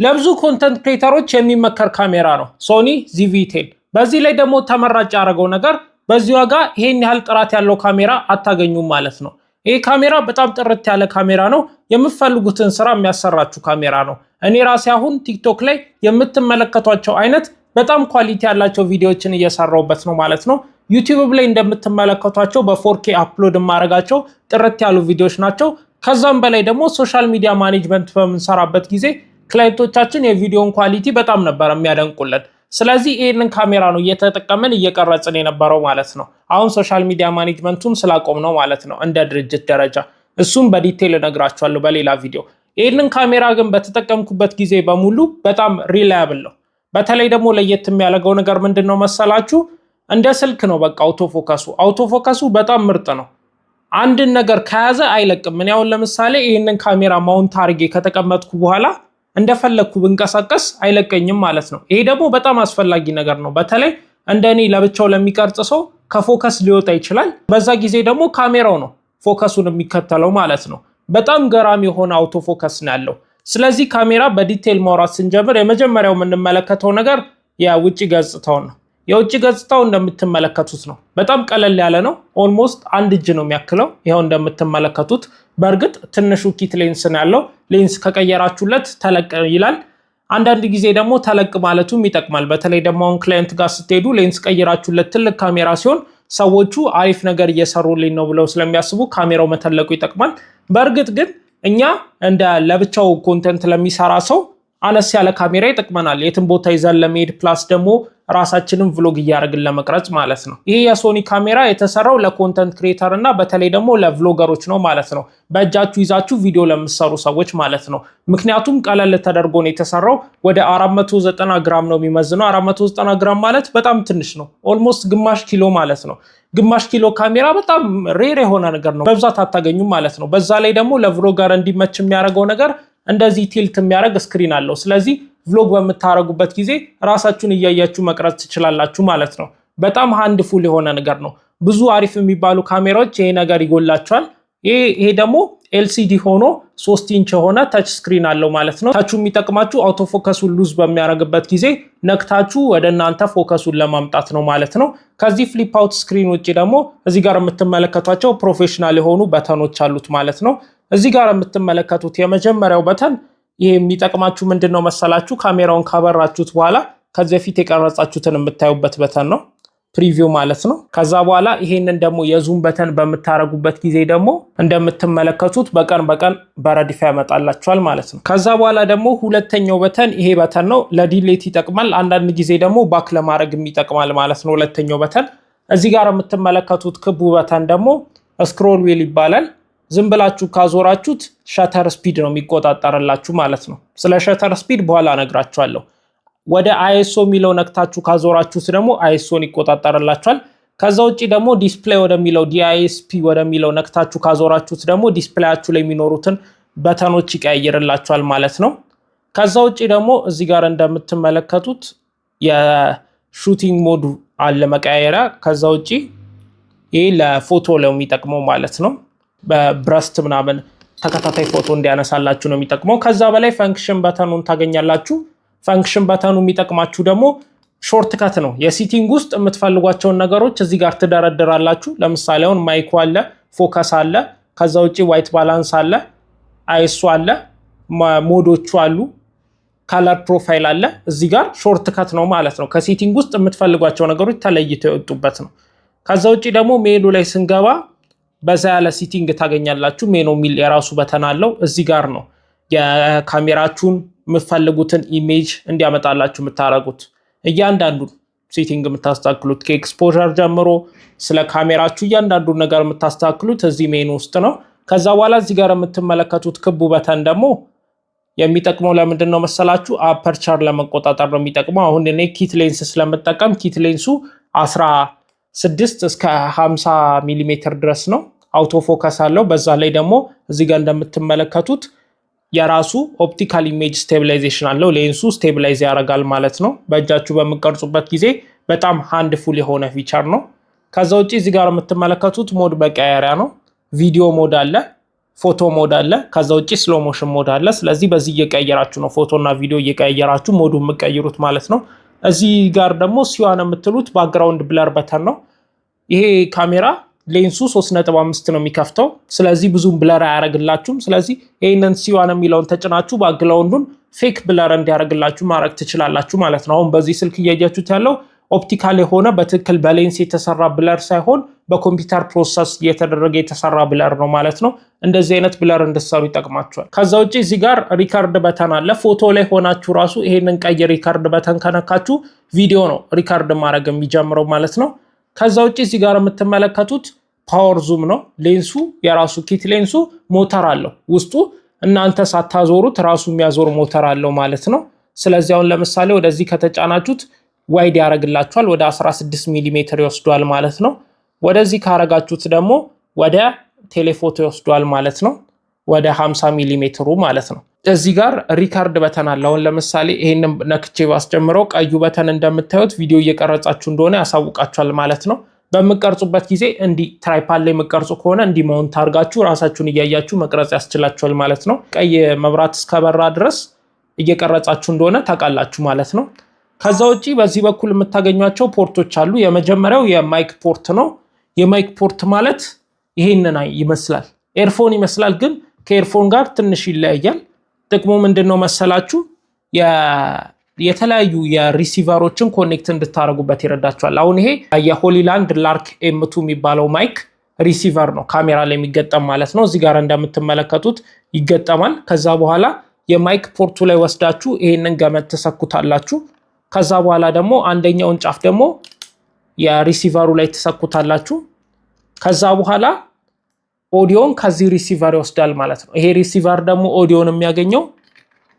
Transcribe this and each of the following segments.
ለብዙ ኮንተንት ክሬተሮች የሚመከር ካሜራ ነው ሶኒ ZV-10። በዚህ ላይ ደግሞ ተመራጭ ያደረገው ነገር በዚህ ዋጋ ይሄን ያህል ጥራት ያለው ካሜራ አታገኙም ማለት ነው። ይሄ ካሜራ በጣም ጥርት ያለ ካሜራ ነው። የምትፈልጉትን ስራ የሚያሰራችሁ ካሜራ ነው። እኔ ራሴ አሁን ቲክቶክ ላይ የምትመለከቷቸው አይነት በጣም ኳሊቲ ያላቸው ቪዲዮዎችን እየሰራሁበት ነው ማለት ነው። ዩቲዩብ ላይ እንደምትመለከቷቸው በ4K አፕሎድ ማድረጋቸው ጥርት ያሉ ቪዲዮዎች ናቸው። ከዛም በላይ ደግሞ ሶሻል ሚዲያ ማኔጅመንት በምንሰራበት ጊዜ ክላይንቶቻችን የቪዲዮን ኳሊቲ በጣም ነበር የሚያደንቁልን። ስለዚህ ይህንን ካሜራ ነው እየተጠቀምን እየቀረጽን የነበረው ማለት ነው። አሁን ሶሻል ሚዲያ ማኔጅመንቱን ስላቆም ነው ማለት ነው እንደ ድርጅት ደረጃ። እሱም በዲቴል እነግራችኋለሁ በሌላ ቪዲዮ። ይህንን ካሜራ ግን በተጠቀምኩበት ጊዜ በሙሉ በጣም ሪላያብል ነው። በተለይ ደግሞ ለየት የሚያደርገው ነገር ምንድነው መሰላችሁ? እንደ ስልክ ነው በቃ አውቶፎከሱ በጣም ምርጥ ነው። አንድን ነገር ከያዘ አይለቅም። ምን ያውን ለምሳሌ ይህንን ካሜራ ማውንት አድርጌ ከተቀመጥኩ በኋላ እንደፈለግኩ ብንቀሳቀስ አይለቀኝም ማለት ነው። ይሄ ደግሞ በጣም አስፈላጊ ነገር ነው። በተለይ እንደኔ ለብቻው ለሚቀርጽ ሰው ከፎከስ ሊወጣ ይችላል። በዛ ጊዜ ደግሞ ካሜራው ነው ፎከሱን የሚከተለው ማለት ነው። በጣም ገራሚ የሆነ አውቶፎከስ ነው ያለው። ስለዚህ ካሜራ በዲቴል ማውራት ስንጀምር የመጀመሪያው የምንመለከተው ነገር የውጭ ገጽታውን ነው። የውጭ ገጽታው እንደምትመለከቱት ነው። በጣም ቀለል ያለ ነው። ኦልሞስት አንድ እጅ ነው የሚያክለው። ይሄው እንደምትመለከቱት በእርግጥ ትንሹ ኪት ሌንስ ነው ያለው። ሌንስ ከቀየራችሁለት ተለቅ ይላል። አንዳንድ ጊዜ ደግሞ ተለቅ ማለቱም ይጠቅማል። በተለይ ደግሞ አሁን ክላይንት ጋር ስትሄዱ ሌንስ ቀይራችሁለት ትልቅ ካሜራ ሲሆን ሰዎቹ አሪፍ ነገር እየሰሩልኝ ነው ብለው ስለሚያስቡ ካሜራው መተለቁ ይጠቅማል። በእርግጥ ግን እኛ እንደ ለብቻው ኮንተንት ለሚሰራ ሰው አነስ ያለ ካሜራ ይጠቅመናል። የትም ቦታ ይዘን ለመሄድ ፕላስ ደግሞ ራሳችንን ቭሎግ እያደረግን ለመቅረጽ ማለት ነው። ይሄ የሶኒ ካሜራ የተሰራው ለኮንተንት ክሬተር እና በተለይ ደግሞ ለቭሎገሮች ነው ማለት ነው። በእጃችሁ ይዛችሁ ቪዲዮ ለምትሰሩ ሰዎች ማለት ነው። ምክንያቱም ቀለል ተደርጎ ነው የተሰራው። ወደ 490 ግራም ነው የሚመዝነው። 490 ግራም ማለት በጣም ትንሽ ነው። ኦልሞስት ግማሽ ኪሎ ማለት ነው። ግማሽ ኪሎ ካሜራ በጣም ሬር የሆነ ነገር ነው። በብዛት አታገኙም ማለት ነው። በዛ ላይ ደግሞ ለቭሎገር እንዲመች የሚያደርገው ነገር እንደዚህ ቲልት የሚያደርግ ስክሪን አለው። ስለዚህ ቭሎግ በምታረጉበት ጊዜ ራሳችሁን እያያችሁ መቅረጽ ትችላላችሁ ማለት ነው። በጣም ሃንድፉል የሆነ ነገር ነው። ብዙ አሪፍ የሚባሉ ካሜራዎች ይሄ ነገር ይጎላቸዋል። ይሄ ደግሞ ኤልሲዲ ሆኖ 3 ኢንች የሆነ ታች ስክሪን አለው ማለት ነው። ታቹ የሚጠቅማችሁ አውቶፎከሱን ሉዝ በሚያደርግበት ጊዜ ነክታችሁ ወደ እናንተ ፎከሱን ለማምጣት ነው ማለት ነው። ከዚህ ፍሊፕ አውት ስክሪን ውጪ ደግሞ እዚህ ጋር የምትመለከቷቸው ፕሮፌሽናል የሆኑ በተኖች አሉት ማለት ነው። እዚህ ጋር የምትመለከቱት የመጀመሪያው በተን ይሄ የሚጠቅማችሁ ምንድነው መሰላችሁ? ካሜራውን ካበራችሁት በኋላ ከዚህ በፊት የቀረጻችሁትን የምታዩበት በተን ነው፣ ፕሪቪው ማለት ነው። ከዛ በኋላ ይሄንን ደግሞ የዙም በተን በምታረጉበት ጊዜ ደግሞ እንደምትመለከቱት በቀን በረድፍ ያመጣላችኋል ማለት ነው። ከዛ በኋላ ደግሞ ሁለተኛው በተን ይሄ በተን ነው። ለዲሌት ይጠቅማል። አንዳንድ ጊዜ ደግሞ ባክ ለማድረግ ይጠቅማል ማለት ነው ሁለተኛው በተን። እዚህ ጋር የምትመለከቱት ክቡ በተን ደግሞ ስክሮል ዌል ይባላል። ዝም ብላችሁ ካዞራችሁት ሸተር ስፒድ ነው የሚቆጣጠርላችሁ ማለት ነው። ስለ ሸተር ስፒድ በኋላ እነግራችኋለሁ። ወደ ISO የሚለው ነክታችሁ ካዞራችሁት ደግሞ ISOን ይቆጣጠርላችኋል። ከዛ ውጪ ደግሞ ዲስፕሌይ ወደሚለው DISP ወደሚለው ነክታችሁ ካዞራችሁት ደግሞ ዲስፕሌያችሁ ላይ የሚኖሩትን በተኖች ይቀያይርላችኋል ማለት ነው። ከዛ ውጪ ደግሞ እዚህ ጋር እንደምትመለከቱት የሹቲንግ ሞዱ አለ መቀያየሪያ። ከዛ ውጪ ይሄ ለፎቶ ላይ የሚጠቅመው ማለት ነው። በብረስት ምናምን ተከታታይ ፎቶ እንዲያነሳላችሁ ነው የሚጠቅመው። ከዛ በላይ ፈንክሽን በተኑን ታገኛላችሁ። ፈንክሽን በተኑ የሚጠቅማችሁ ደግሞ ሾርት ከት ነው። የሲቲንግ ውስጥ የምትፈልጓቸውን ነገሮች እዚህ ጋር ትደረድራላችሁ። ለምሳሌ አሁን ማይኩ አለ፣ ፎከስ አለ፣ ከዛ ውጪ ዋይት ባላንስ አለ፣ ISO አለ፣ ሞዶቹ አሉ፣ ካለር ፕሮፋይል አለ። እዚህ ጋር ሾርት ከት ነው ማለት ነው። ከሲቲንግ ውስጥ የምትፈልጓቸው ነገሮች ተለይተው የወጡበት ነው። ከዛ ውጪ ደግሞ ሜኑ ላይ ስንገባ በዛ ያለ ሲቲንግ ታገኛላችሁ። ሜኑ ሚል የራሱ በተን አለው። እዚህ ጋር ነው የካሜራችሁን የምትፈልጉትን ኢሜጅ እንዲያመጣላችሁ የምታረጉት። እያንዳንዱን ሴቲንግ የምታስተካክሉት ከኤክስፖዠር ጀምሮ ስለ ካሜራችሁ እያንዳንዱን ነገር የምታስተካክሉት እዚህ ሜኑ ውስጥ ነው። ከዛ በኋላ እዚህ ጋር የምትመለከቱት ክቡ በተን ደግሞ የሚጠቅመው ለምንድን ነው መሰላችሁ? አፐርቸር ለመቆጣጠር ነው የሚጠቅመው። አሁን እኔ ኪት ሌንስ ስለምጠቀም ኪት ሌንሱ 16 እስከ 50 ሚሊ ሜትር ድረስ ነው። አውቶ ፎከስ አለው። በዛ ላይ ደግሞ እዚህ ጋር እንደምትመለከቱት የራሱ ኦፕቲካል ኢሜጅ ስቴቢላይዜሽን አለው። ሌንሱ ስቴቢላይዝ ያደርጋል ማለት ነው። በእጃችሁ በምትቀርጹበት ጊዜ በጣም ሃንድፉል የሆነ ፊቸር ነው። ከዛ ውጪ እዚህ ጋር የምትመለከቱት ሞድ መቀየሪያ ነው። ቪዲዮ ሞድ አለ፣ ፎቶ ሞድ አለ። ከዛ ውጪ ስሎ ሞሽን ሞድ አለ። ስለዚህ በዚህ እየቀየራችሁ ነው ፎቶና ቪዲዮ እየቀየራችሁ ሞዱ የምትቀይሩት ማለት ነው። እዚህ ጋር ደግሞ ሲዋን የምትሉት ባክግራውንድ ብለር በተን ነው። ይሄ ካሜራ ሌንሱ 3.5 ነው የሚከፍተው። ስለዚህ ብዙም ብለር አያደርግላችሁም። ስለዚህ ይሄንን ሲዋን የሚለውን ተጭናችሁ ባክግራውንዱን ፌክ ብለር እንዲያደርግላችሁ ማድረግ ትችላላችሁ ማለት ነው። አሁን በዚህ ስልክ እያያችሁት ያለው ኦፕቲካል የሆነ በትክክል በሌንስ የተሰራ ብለር ሳይሆን በኮምፒውተር ፕሮሰስ እየተደረገ የተሰራ ብለር ነው ማለት ነው። እንደዚህ አይነት ብለር እንድትሰሩ ይጠቅማችኋል። ከዛ ውጪ እዚህ ጋር ሪካርድ በተን አለ። ፎቶ ላይ ሆናችሁ ራሱ ይሄንን ቀይ ሪካርድ በተን ከነካችሁ ቪዲዮ ነው ሪካርድ ማድረግ የሚጀምረው ማለት ነው። ከዛ ውጪ እዚህ ጋር የምትመለከቱት ፓወር ዙም ነው። ሌንሱ የራሱ ኪት ሌንሱ ሞተር አለው ውስጡ። እናንተ ሳታዞሩት ራሱ የሚያዞር ሞተር አለው ማለት ነው። ስለዚህ አሁን ለምሳሌ ወደዚህ ከተጫናችሁት ዋይድ ያደርግላችኋል። ወደ 16 ሚሜ ይወስዷል ማለት ነው። ወደዚህ ካረጋችሁት ደግሞ ወደ ቴሌፎቶ ይወስዷል ማለት ነው። ወደ 50 ሚሜ ማለት ነው። እዚህ ጋር ሪካርድ በተን አለ። አሁን ለምሳሌ ይሄንን ነክቼ ባስጀምረው ቀዩ በተን እንደምታዩት ቪዲዮ እየቀረጻችሁ እንደሆነ ያሳውቃችኋል ማለት ነው። በምትቀርጹበት ጊዜ እንዲ ትራይፓድ ላይ የምትቀርጹ ከሆነ እንዲ ማውንት አድርጋችሁ ራሳችሁን እያያችሁ መቅረጽ ያስችላችኋል ማለት ነው። ቀይ መብራት እስከበራ ድረስ እየቀረጻችሁ እንደሆነ ታውቃላችሁ ማለት ነው። ከዛ ውጪ በዚህ በኩል የምታገኟቸው ፖርቶች አሉ። የመጀመሪያው የማይክ ፖርት ነው። የማይክ ፖርት ማለት ይሄንን ይመስላል። ኤርፎን ይመስላል፣ ግን ከኤርፎን ጋር ትንሽ ይለያያል። ጥቅሙ ምንድነው መሰላችሁ? የተለያዩ የሪሲቨሮችን ኮኔክት እንድታደርጉበት ይረዳችኋል። አሁን ይሄ የሆሊላንድ ላርክ ኤም2 የሚባለው ማይክ ሪሲቨር ነው፣ ካሜራ ላይ የሚገጠም ማለት ነው። እዚህ ጋር እንደምትመለከቱት ይገጠማል። ከዛ በኋላ የማይክ ፖርቱ ላይ ወስዳችሁ ይሄንን ገመድ ትሰኩታላችሁ። ከዛ በኋላ ደግሞ አንደኛውን ጫፍ ደግሞ የሪሲቨሩ ላይ ትሰኩታላችሁ። ከዛ በኋላ ኦዲዮን ከዚህ ሪሲቨር ይወስዳል ማለት ነው። ይሄ ሪሲቨር ደግሞ ኦዲዮን የሚያገኘው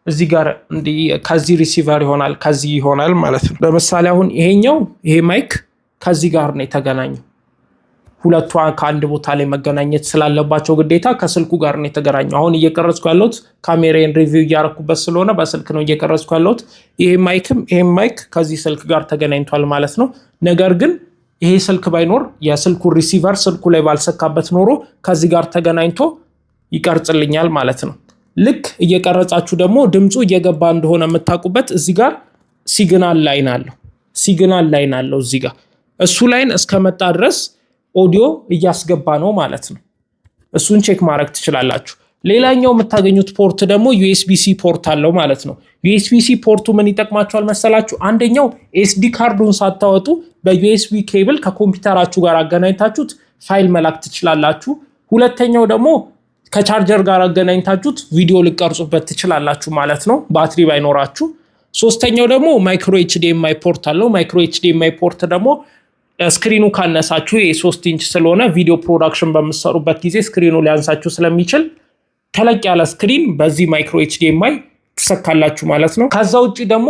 እዚህ ጋር ከዚህ ሪሲቨር ይሆናል፣ ከዚህ ይሆናል ማለት ነው። ለምሳሌ አሁን ይሄ ማይክ ከዚህ ጋር ነው የተገናኘው። ሁለቱ ከአንድ ቦታ ላይ መገናኘት ስላለባቸው ግዴታ ከስልኩ ጋር ነው የተገናኘው። አሁን እየቀረጽኩ ያለሁት ካሜራዬን ሪቪው እያረኩበት ስለሆነ በስልክ ነው እየቀረጽኩ ያለሁት። ይሄ ማይክ ከዚህ ስልክ ጋር ተገናኝቷል ማለት ነው። ነገር ግን ይሄ ስልክ ባይኖር የስልኩ ሪሲቨር ስልኩ ላይ ባልሰካበት ኖሮ ከዚህ ጋር ተገናኝቶ ይቀርጽልኛል ማለት ነው። ልክ እየቀረጻችሁ ደግሞ ድምፁ እየገባ እንደሆነ የምታውቁበት እዚህ ጋር ሲግናል ላይን አለው እዚህ ጋር። እሱ ላይን እስከመጣ ድረስ ኦዲዮ እያስገባ ነው ማለት ነው። እሱን ቼክ ማድረግ ትችላላችሁ። ሌላኛው የምታገኙት ፖርት ደግሞ ዩኤስቢ-ሲ ፖርት አለው ማለት ነው። ዩኤስቢ-ሲ ፖርቱ ምን ይጠቅማችኋል መሰላችሁ? አንደኛው ኤስዲ ካርዱን ሳታወጡ በዩኤስቢ ኬብል ከኮምፒውተራችሁ ጋር አገናኝታችሁት ፋይል መላክ ትችላላችሁ። ሁለተኛው ደግሞ ከቻርጀር ጋር አገናኝታችሁት ቪዲዮ ልቀርጹበት ትችላላችሁ ማለት ነው፣ ባትሪ ባይኖራችሁ። ሶስተኛው ደግሞ ማይክሮ ኤችዲኤምአይ ፖርት አለው። ማይክሮ ኤችዲኤምአይ ፖርት ደግሞ ስክሪኑ ካነሳችሁ የ3 ኢንች ስለሆነ ቪዲዮ ፕሮዳክሽን በምትሰሩበት ጊዜ ስክሪኑ ሊያንሳችሁ ስለሚችል ተለቅ ያለ ስክሪን በዚህ ማይክሮ ኤችዲኤምአይ ትሰካላችሁ ማለት ነው። ከዛ ውጪ ደግሞ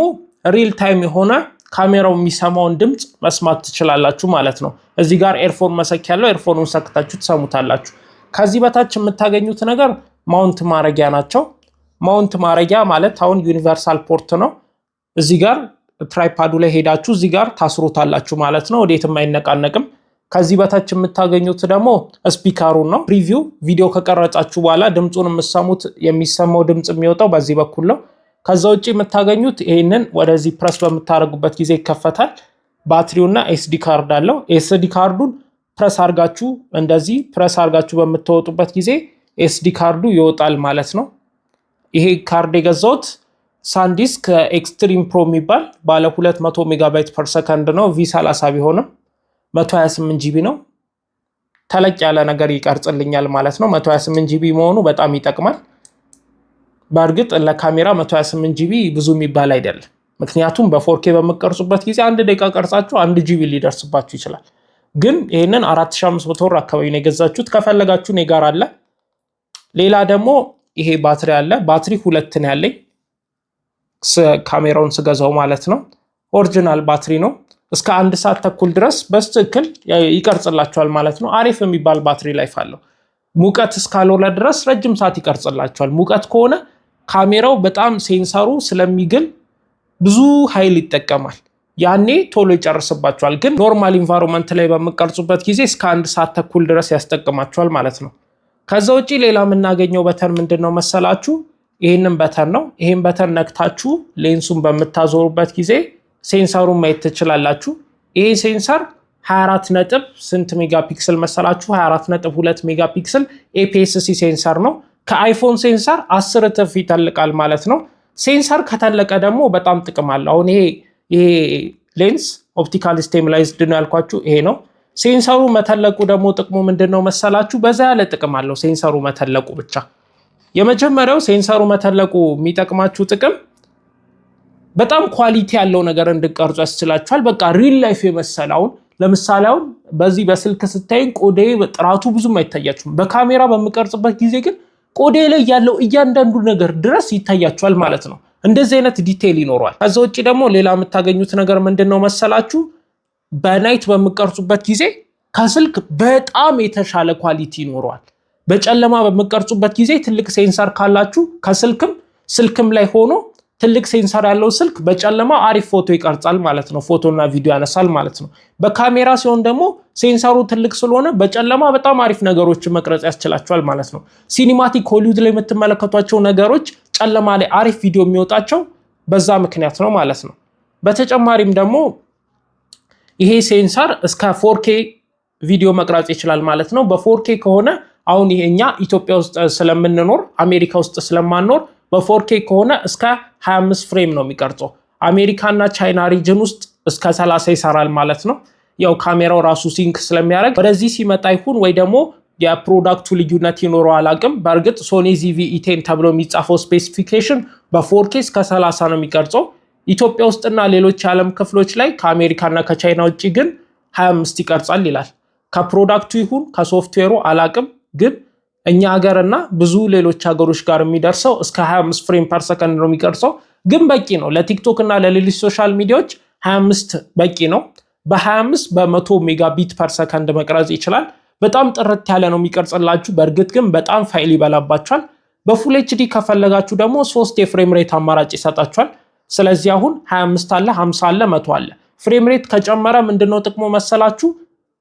ሪል ታይም የሆነ ካሜራው የሚሰማውን ድምፅ መስማት ትችላላችሁ ማለት ነው። እዚህ ጋር ኤርፎን መሰኪያ ያለው ኤርፎኑን ሰክታችሁ ትሰሙታላችሁ። ከዚህ በታች የምታገኙት ነገር ማውንት ማረጊያ ናቸው። ማውንት ማረጊያ ማለት አሁን ዩኒቨርሳል ፖርት ነው። እዚህ ጋር ትራይፓዱ ላይ ሄዳችሁ እዚህ ጋር ታስሩታላችሁ ማለት ነው። ወዴትም አይነቃነቅም። ከዚህ በታች የምታገኙት ደግሞ ስፒከሩን ነው። ፕሪቪው ቪዲዮ ከቀረጻችሁ በኋላ ድምፁን የሚሰማው ድምፅ የሚወጣው በዚህ በኩል ነው። ከዛ ውጭ የምታገኙት ይህንን ወደዚህ ፕረስ በምታደርጉበት ጊዜ ይከፈታል። ባትሪውና ኤስዲ ካርድ አለው። ኤስዲ ካርዱን ፕረስ አርጋችሁ እንደዚህ ፕረስ አርጋችሁ በምትወጡበት ጊዜ ኤስዲ ካርዱ ይወጣል ማለት ነው። ይሄ ካርድ የገዛሁት ሳንዲስክ ኤክስትሪም ፕሮ የሚባል ባለ 200 ሜጋባይት ፐር ሰከንድ ነው። ቪ30 ቢሆንም 128 ጂቢ ነው። ተለቅ ያለ ነገር ይቀርጽልኛል ማለት ነው። 128 ጂቢ መሆኑ በጣም ይጠቅማል። በእርግጥ ለካሜራ 128 ጂቢ ብዙ የሚባል አይደለም። ምክንያቱም በ4K በምትቀርጹበት ጊዜ 1 ደቂቃ ቀርጻችሁ 1 ጂቢ ሊደርስባችሁ ይችላል። ግን ይህንን 4500 ብር አካባቢ ነው የገዛችሁት። ከፈለጋችሁ እኔ ጋር አለ። ሌላ ደግሞ ይሄ ባትሪ አለ። ባትሪ 2 ነው ያለኝ ካሜራውን ስገዛው ማለት ነው። ኦሪጂናል ባትሪ ነው። እስከ 1 ሰዓት ተኩል ድረስ በስትክክል ይቀርጽላችኋል ማለት ነው። አሪፍ የሚባል ባትሪ ላይፍ አለው። ሙቀት እስካልሆነ ድረስ ረጅም ሰዓት ይቀርጽላችኋል። ሙቀት ከሆነ ካሜራው በጣም ሴንሰሩ ስለሚግል ብዙ ኃይል ይጠቀማል። ያኔ ቶሎ ይጨርስባችኋል። ግን ኖርማል ኢንቫይሮንመንት ላይ በምትቀርጹበት ጊዜ እስከ 1 ሰዓት ተኩል ድረስ ያስጠቅማችኋል ማለት ነው። ከዛ ውጪ ሌላ የምናገኘው በተን ምንድነው መሰላችሁ? ይሄንን በተን ነው። ይሄን በተን ነክታችሁ ሌንሱን በምታዞሩበት ጊዜ ሴንሰሩን ማየት ትችላላችሁ። ይሄ ሴንሰር 24 ነጥብ ስንት ሜጋፒክሰል መሰላችሁ? 24.2 ሜጋፒክሰል APS-C ሴንሰር ነው። ከአይፎን ሴንሰር 10 እጥፍ ይተልቃል ማለት ነው። ሴንሰር ከተለቀ ደግሞ በጣም ጥቅም አለው። አሁን ይሄ ሌንስ ኦፕቲካል ስቴብላይዝድ ነው ያልኳችሁ ይሄ ነው። ሴንሰሩ መተለቁ ደግሞ ጥቅሙ ምንድነው መሰላችሁ? በዛ ያለ ጥቅም አለው ሴንሰሩ መተለቁ ብቻ። የመጀመሪያው ሴንሰሩ መተለቁ የሚጠቅማችሁ ጥቅም በጣም ኳሊቲ ያለው ነገር እንድትቀርጹ ያስችላችኋል። በቃ ሪል ላይፍ የመሰለውን ለምሳሌ አሁን በዚህ በስልክ ስታይ ቆዳዬ ጥራቱ ብዙም አይታያችሁም። በካሜራ በምቀርጽበት ጊዜ ግን ቆዳዬ ላይ ያለው እያንዳንዱ ነገር ድረስ ይታያችኋል ማለት ነው። እንደዚህ አይነት ዲቴይል ይኖረዋል። ከዛ ውጪ ደግሞ ሌላ የምታገኙት ነገር ምንድነው መሰላችሁ? በናይት በምቀርጹበት ጊዜ ከስልክ በጣም የተሻለ ኳሊቲ ይኖረዋል። በጨለማ በምቀርጹበት ጊዜ ትልቅ ሴንሰር ካላችሁ ስልክም ላይ ሆኖ ትልቅ ሴንሰር ያለው ስልክ በጨለማ አሪፍ ፎቶ ይቀርጻል ማለት ነው። ፎቶና ቪዲዮ ያነሳል ማለት ነው። በካሜራ ሲሆን ደግሞ ሴንሰሩ ትልቅ ስለሆነ በጨለማ በጣም አሪፍ ነገሮችን መቅረጽ ያስችላችኋል ማለት ነው። ሲኒማቲክ ሆሊውድ ላይ የምትመለከቷቸው ነገሮች ጨለማ ላይ አሪፍ ቪዲዮ የሚወጣቸው በዛ ምክንያት ነው ማለት ነው። በተጨማሪም ደግሞ ይሄ ሴንሰር እስከ 4K ቪዲዮ መቅረጽ ይችላል ማለት ነው። በ4K ከሆነ አሁን ይሄኛ ኢትዮጵያ ውስጥ ስለምንኖር አሜሪካ ውስጥ ስለማንኖር በ4K ከሆነ እስከ 25 ፍሬም ነው የሚቀርጸው። አሜሪካና ቻይና ሪጅን ውስጥ እስከ 30 ይሰራል ማለት ነው። ያው ካሜራው ራሱ ሲንክ ስለሚያደርግ ወደዚህ ሲመጣ ይሁን ወይ ደግሞ የፕሮዳክቱ ልዩነት ይኖረው አላቅም። በእርግጥ ሶኒ ZV-E10 ተብሎ የሚጻፈው ስፔሲፊኬሽን በ4K እስከ 30 ነው የሚቀርጸው። ኢትዮጵያ ውስጥና ሌሎች የዓለም ክፍሎች ላይ ከአሜሪካና ከቻይና ውጭ ግን 25 ይቀርጻል ይላል። ከፕሮዳክቱ ይሁን ከሶፍትዌሩ አላቅም፣ ግን እኛ ሀገርና ብዙ ሌሎች ሀገሮች ጋር የሚደርሰው እስከ 25 ፍሬም ፐር ሰከንድ ነው የሚቀርጸው። ግን በቂ ነው ለቲክቶክ እና ለሌሎች ሶሻል ሚዲያዎች 25 በቂ ነው። በ25 በ100 ሜጋቢት ፐር ሰከንድ መቅረጽ ይችላል። በጣም ጥርት ያለ ነው የሚቀርጽላችሁ። በእርግጥ ግን በጣም ፋይል ይበላባችኋል። በፉል ኤችዲ ከፈለጋችሁ ደግሞ 3 የፍሬም ሬት አማራጭ ይሰጣችኋል። ስለዚህ አሁን 25 አለ፣ 50 አለ፣ 100 አለ። ፍሬም ሬት ከጨመረ ምንድነው ጥቅሙ መሰላችሁ?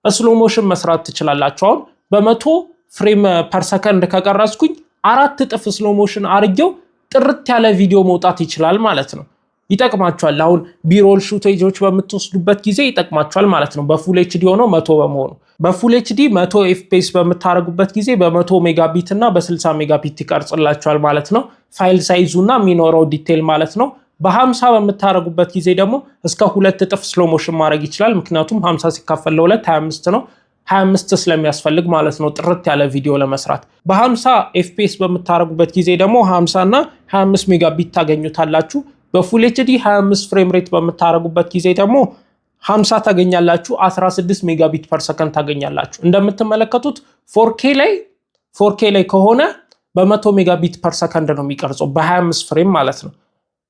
ስሎ ሞሽን መስራት ትችላላችሁ። አሁን በ100 ፍሬም ፐር ሰከንድ ከቀረጽኩኝ 4 እጥፍ ስሎ ሞሽን አርጌው ጥርት ያለ ቪዲዮ መውጣት ይችላል ማለት ነው። ይጠቅማችኋል። አሁን ቢሮል ሹቴጆች በምትወስዱበት ጊዜ ይጠቅማችኋል ማለት ነው። በፉል ኤችዲ ሆኖ 100 በመሆኑ በፉል ኤችዲ 100 ኤፍፒኤስ በምታረጉበት ጊዜ በ100 ሜጋቢት እና በ60 ሜጋቢት ይቀርጽላችኋል ማለት ነው። ፋይል ሳይዙና የሚኖረው ዲቴል ማለት ነው። በ50 በምታረጉበት ጊዜ ደግሞ እስከ 2 እጥፍ ስሎ ሞሽን ማድረግ ይችላል። ምክንያቱም 50 ሲካፈል ለ2 25 ነው። 25 ስለሚያስፈልግ ማለት ነው ጥርት ያለ ቪዲዮ ለመስራት። በ50 ኤፍፒኤስ በምታረጉበት ጊዜ ደግሞ 50 እና 25 ሜጋቢት ታገኙታላችሁ። በፉል ኤችዲ 25 ፍሬም ሬት በምታረጉበት ጊዜ ደግሞ 50 ታገኛላችሁ፣ 16 ሜጋቢት ፐር ሰከንድ ታገኛላችሁ። እንደምትመለከቱት 4K ላይ ከሆነ በ100 ሜጋቢት ፐር ሰከንድ ነው የሚቀርጸው በ25 ፍሬም ማለት ነው።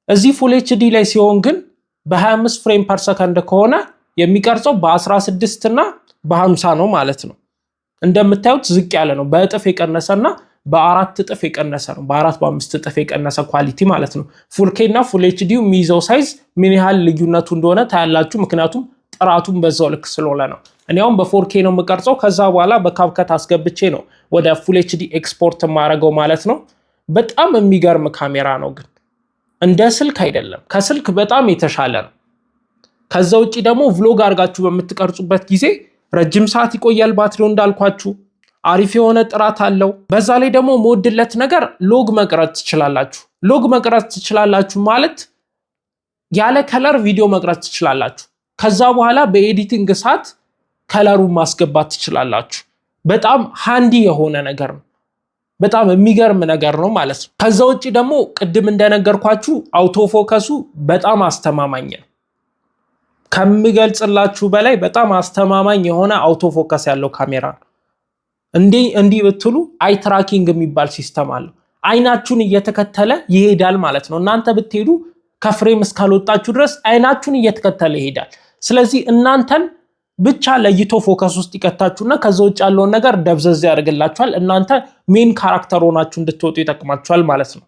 እዚህ ፉል ኤችዲ ላይ ሲሆን ግን በ25 ፍሬም ፐር ሰከንድ ከሆነ የሚቀርጸው በ16 እና በ50 ነው ማለት ነው። እንደምታዩት ዝቅ ያለ ነው፣ በእጥፍ የቀነሰና በ4 እጥፍ የቀነሰ ነው። በ4 በ5 እጥፍ የቀነሰ ኳሊቲ ማለት ነው። ፉል ኬ እና ፉል ኤችዲ የሚይዘው ሳይዝ ምን ያህል ልዩነቱ እንደሆነ ታያላችሁ። ምክንያቱም ጥራቱን በዛው ልክ ስለሆነ ነው። እኔ አሁን በ4K ነው የምቀርጸው። ከዛ በኋላ በካፕከት አስገብቼ ነው ወደ ፉል ኤችዲ ኤክስፖርት የማደርገው ማለት ነው። በጣም የሚገርም ካሜራ ነው፣ ግን እንደ ስልክ አይደለም። ከስልክ በጣም የተሻለ ነው። ከዛ ውጪ ደግሞ ቭሎግ አድርጋችሁ በምትቀርጹበት ጊዜ ረጅም ሰዓት ይቆያል ባትሪው እንዳልኳችሁ። አሪፍ የሆነ ጥራት አለው። በዛ ላይ ደግሞ ሞድለት ነገር ሎግ መቅረጽ ትችላላችሁ። ሎግ መቅረጽ ትችላላችሁ ማለት ያለ ከለር ቪዲዮ መቅረጽ ትችላላችሁ። ከዛ በኋላ በኤዲቲንግ ሰዓት ከለሩን ማስገባት ትችላላችሁ። በጣም ሃንዲ የሆነ ነገር ነው። በጣም የሚገርም ነገር ነው ማለት ነው። ከዛ ውጪ ደግሞ ቅድም እንደነገርኳችሁ አውቶፎከሱ በጣም አስተማማኝ ነው። ከምገልጽላችሁ በላይ በጣም አስተማማኝ የሆነ አውቶፎከስ ያለው ካሜራ ነው። እንዲህ ብትሉ አይ ትራኪንግ የሚባል ሲስተም አለው። አይናችሁን እየተከተለ ይሄዳል ማለት ነው። እናንተ ብትሄዱ ከፍሬም እስካልወጣችሁ ድረስ አይናችሁን እየተከተለ ይሄዳል። ስለዚህ እናንተን ብቻ ለይቶ ፎከስ ውስጥ ይከታችሁና ከዛ ውጭ ያለውን ነገር ደብዘዝ ያደርግላችኋል። እናንተ ሜን ካራክተር ሆናችሁ እንድትወጡ ይጠቅማችኋል ማለት ነው።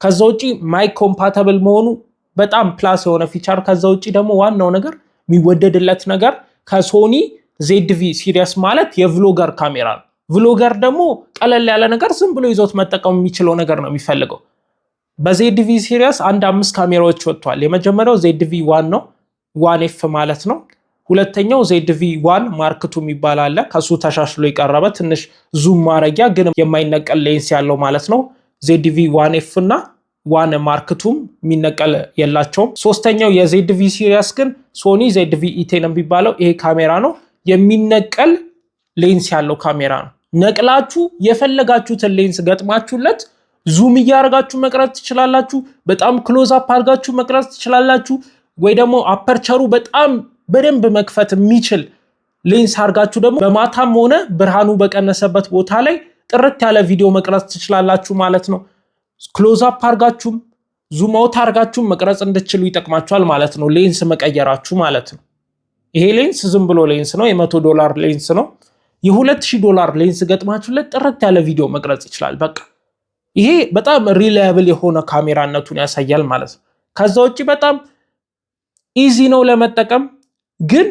ከዛ ውጭ ማይክ ኮምፓተብል መሆኑ በጣም ፕላስ የሆነ ፊቸር። ከዛ ውጭ ደግሞ ዋናው ነገር የሚወደድለት ነገር ከሶኒ ZV ሲሪየስ ማለት የቭሎገር ካሜራ ነው። ቭሎገር ደግሞ ቀለል ያለ ነገር ዝም ብሎ ይዞት መጠቀም የሚችለው ነገር ነው የሚፈልገው። በZV ሲሪየስ 5 ካሜራዎች ወጥቷል። የመጀመሪያው ZV-1 ነው፣ 1F ማለት ነው። ሁለተኛው ZV-1 Mark II የሚባል አለ። ከሱ ተሻሽሎ የቀረበ ትንሽ ዙም ማረጊያ ግን የማይነቀል ሌንስ ያለው ማለት ነው። ZV-1F እና 1 Mark II የሚነቀል የላቸውም። ሶስተኛው የZV ሲሪየስ ግን ሶኒ ZV-E10 የሚባለው ይሄ ካሜራ ነው። የሚነቀል ሌንስ ያለው ካሜራ ነው። ነቅላችሁ የፈለጋችሁትን ሌንስ ገጥማችሁለት ዙም እያደረጋችሁ መቅረጽ ትችላላችሁ። በጣም ክሎዝ አፕ አድርጋችሁ መቅረጽ ትችላላችሁ። ወይ ደግሞ አፐርቸሩ በጣም በደንብ መክፈት የሚችል ሌንስ አድርጋችሁ ደግሞ በማታም ሆነ ብርሃኑ በቀነሰበት ቦታ ላይ ጥርት ያለ ቪዲዮ መቅረጽ ትችላላችሁ ማለት ነው። ክሎዝ አፕ አድርጋችሁም ዙም አውት አድርጋችሁም መቅረጽ እንድትችሉ ይጠቅማችኋል ማለት ነው፣ ሌንስ መቀየራችሁ ማለት ነው። ይሄ ሌንስ ዝም ብሎ ሌንስ ነው፣ $100 ሌንስ ነው። $2000 ሌንስ ገጥማችሁለት ጥርት ያለ ቪዲዮ መቅረጽ ይችላል። በቃ ይሄ በጣም ሪላያብል የሆነ ካሜራነቱን ያሳያል ማለት ነው። ከዛ ውጪ በጣም ኢዚ ነው ለመጠቀም፣ ግን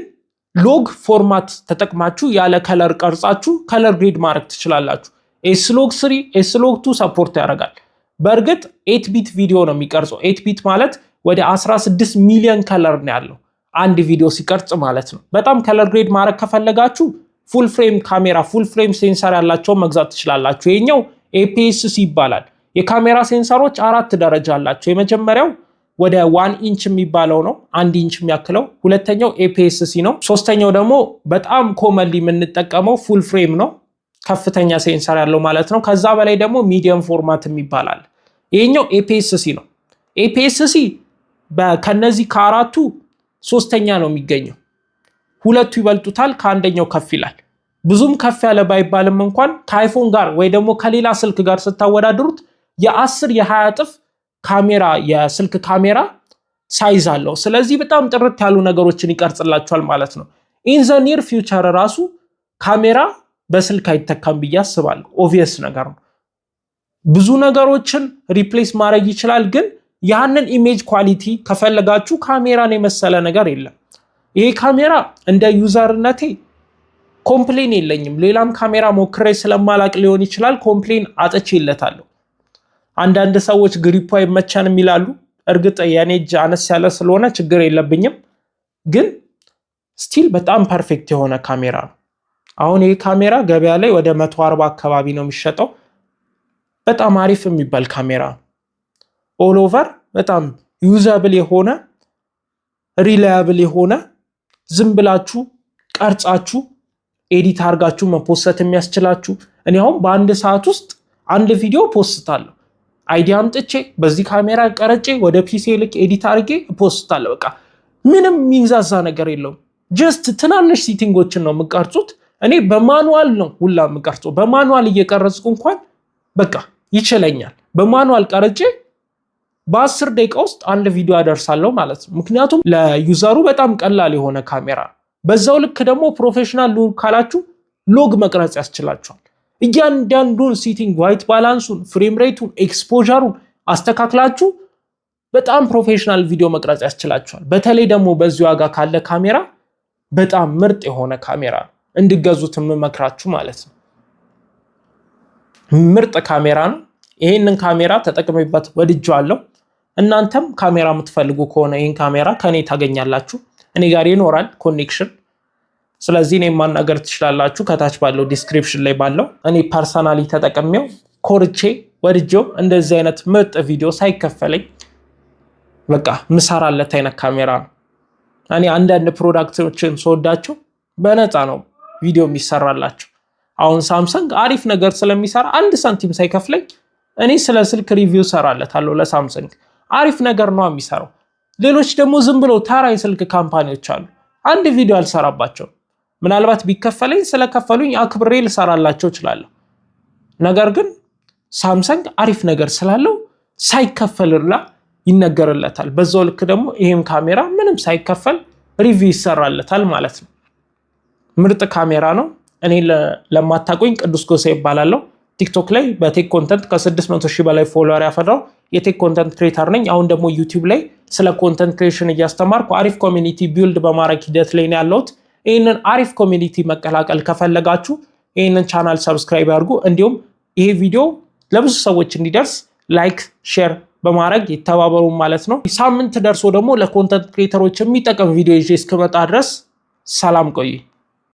ሎግ ፎርማት ተጠቅማችሁ ያለ ከለር ቀርጻችሁ ከለር ግሬድ ማድረግ ትችላላችሁ። S-Log3 S-Log2 ሰፖርት ያደርጋል። በእርግጥ 8 ቢት ቪዲዮ ነው የሚቀርጸው። 8 ቢት ማለት ወደ 16 ሚሊዮን ከለር ነው ያለው አንድ ቪዲዮ ሲቀርጽ ማለት ነው። በጣም ከለር ግሬድ ማድረግ ከፈለጋችሁ ፉል ፍሬም ካሜራ ፉል ፍሬም ሴንሰር ያላቸው መግዛት ትችላላችሁ። ይሄኛው APS-C ይባላል። የካሜራ ሴንሰሮች 4 ደረጃ አላቸው። የመጀመሪያው ወደ 1 ኢንች የሚባለው ነው፣ 1 ኢንች የሚያክለው። ሁለተኛው APS-C ነው። ሶስተኛው ደግሞ በጣም ኮመንሊ የምንጠቀመው ፉል ፍሬም ነው፣ ከፍተኛ ሴንሰር ያለው ማለት ነው። ከዛ በላይ ደግሞ ሚዲየም ፎርማት የሚባላል። ይሄኛው APS-C ነው። APS-C ከነዚህ ከአራቱ ሶስተኛ ነው የሚገኘው። ሁለቱ ይበልጡታል፣ ከአንደኛው ከፍ ይላል። ብዙም ከፍ ያለ ባይባልም እንኳን ከአይፎን ጋር ወይ ደግሞ ከሌላ ስልክ ጋር ስታወዳድሩት የ10 የ20 እጥፍ ካሜራ የስልክ ካሜራ ሳይዝ አለው። ስለዚህ በጣም ጥርት ያሉ ነገሮችን ይቀርጽላችኋል ማለት ነው። ኢን ዘ ኒር ፊውቸር ራሱ ካሜራ በስልክ አይተካም ብዬ አስባለሁ። ኦብቪየስ ነገር ነው። ብዙ ነገሮችን ሪፕሌስ ማድረግ ይችላል፣ ግን ያንን ኢሜጅ ኳሊቲ ከፈለጋችሁ ካሜራን የመሰለ ነገር የለም። ይሄ ካሜራ እንደ ዩዘርነቴ ኮምፕሌን የለኝም። ሌላም ካሜራ ሞክሬ ስለማላቅ ሊሆን ይችላል ኮምፕሌን አጥቼለታለሁ። አንዳንድ ሰዎች ግሪፑ አይመቸንም ይላሉ። እርግጥ የኔ እጅ አነስ ያለ ስለሆነ ችግር የለብኝም፣ ግን ስቲል በጣም ፐርፌክት የሆነ ካሜራ ነው። አሁን ይሄ ካሜራ ገበያ ላይ ወደ 140 አካባቢ ነው የሚሸጠው። በጣም አሪፍ የሚባል ካሜራ ነው። ኦል ኦቨር በጣም ዩዛብል የሆነ ሪላያብል የሆነ ዝም ብላችሁ ቀርጻችሁ ኤዲት አድርጋችሁ መፖስት የሚያስችላችሁ። እኔ አሁን በአንድ ሰዓት ውስጥ አንድ ቪዲዮ ፖስታለሁ። አይዲያ አምጥቼ በዚህ ካሜራ ቀረጬ ወደ ፒሲ ልክ ኤዲት አድርጌ ፖስታለሁ። በቃ ምንም የሚንዛዛ ነገር የለውም። ጀስት ትናንሽ ሴቲንጎችን ነው የምቀርጹት። እኔ በማኑዋል ነው ሁላ የምቀርጸው። በማኑዋል እየቀረጽኩ እንኳን በቃ ይችለኛል። በማኑዋል ቀርጬ በ10 ደቂቃ ውስጥ አንድ ቪዲዮ አደርሳለሁ ማለት ነው። ምክንያቱም ለዩዘሩ በጣም ቀላል የሆነ ካሜራ ነው። በዛው ልክ ደግሞ ፕሮፌሽናል ሉክ ካላችሁ ሎግ መቅረጽ ያስችላችኋል። እያንዳንዱን ሴቲንግ፣ ዋይት ባላንሱን፣ ፍሬም ሬቱን፣ ኤክስፖዠሩን አስተካክላችሁ በጣም ፕሮፌሽናል ቪዲዮ መቅረጽ ያስችላችኋል። በተለይ ደግሞ በዚህ ዋጋ ካለ ካሜራ በጣም ምርጥ የሆነ ካሜራ እንድገዙት የምመክራችሁ ማለት ነው። ምርጥ ካሜራ ነው። ይሄንን ካሜራ ተጠቅሜበት ወድጄዋለሁ። እናንተም ካሜራ የምትፈልጉ ከሆነ ይሄን ካሜራ ከኔ ታገኛላችሁ። እኔ ጋር ይኖራል ኮኔክሽን። ስለዚህ እኔ ማናገር ትችላላችሁ ከታች ባለው ዲስክሪፕሽን ላይ ባለው። እኔ ፐርሰናሊ ተጠቅሜው ኮርቼ ወድጄው እንደዚህ አይነት ምርጥ ቪዲዮ ሳይከፈለኝ በቃ ምሰራለት አይነት ካሜራ ነው። እኔ አንዳንድ ፕሮዳክቶችን ስወዳቸው በነፃ ነው ቪዲዮ የሚሰራላቸው። አሁን ሳምሰንግ አሪፍ ነገር ስለሚሰራ 1 ሳንቲም ሳይከፍለኝ እኔ ስለ ስልክ ሪቪው ሰራለታለሁ ለሳምሰንግ። አሪፍ ነገር ነው የሚሰራው። ሌሎች ደግሞ ዝም ብለው ተራ የስልክ ካምፓኒዎች አሉ፣ አንድ ቪዲዮ አልሰራባቸው። ምናልባት ቢከፈለኝ ስለከፈሉኝ አክብሬ ልሰራላቸው እችላለሁ። ነገር ግን ሳምሰንግ አሪፍ ነገር ስላለው ሳይከፈልላ ይነገርለታል። በዛው ልክ ደግሞ ይሄም ካሜራ ምንም ሳይከፈል ሪቪው ይሰራለታል ማለት ነው። ምርጥ ካሜራ ነው። እኔ ለማታቆኝ ቅዱስ ጎሳ ይባላለሁ። ቲክቶክ ላይ በቴክ ኮንተንት ከ600,000 በላይ ፎሎወር ያፈራው የቴክ ኮንተንት ክሬተር ነኝ። አሁን ደግሞ ዩቲዩብ ላይ ስለ ኮንተንት ክሬሽን እያስተማርኩ አሪፍ ኮሚኒቲ ቢልድ በማድረግ ሂደት ላይ ነው ያለሁት። ይህንን አሪፍ ኮሚኒቲ መቀላቀል ከፈለጋችሁ ይህንን ቻናል ሰብስክራይብ ያድርጉ። እንዲሁም ይሄ ቪዲዮ ለብዙ ሰዎች እንዲደርስ ላይክ ሼር በማድረግ ይተባበሩ ማለት ነው። ሳምንት ደርሶ ደግሞ ለኮንተንት ክሬተሮች የሚጠቅም ቪዲዮ ይዤ እስክመጣ ድረስ ሰላም ቆይ።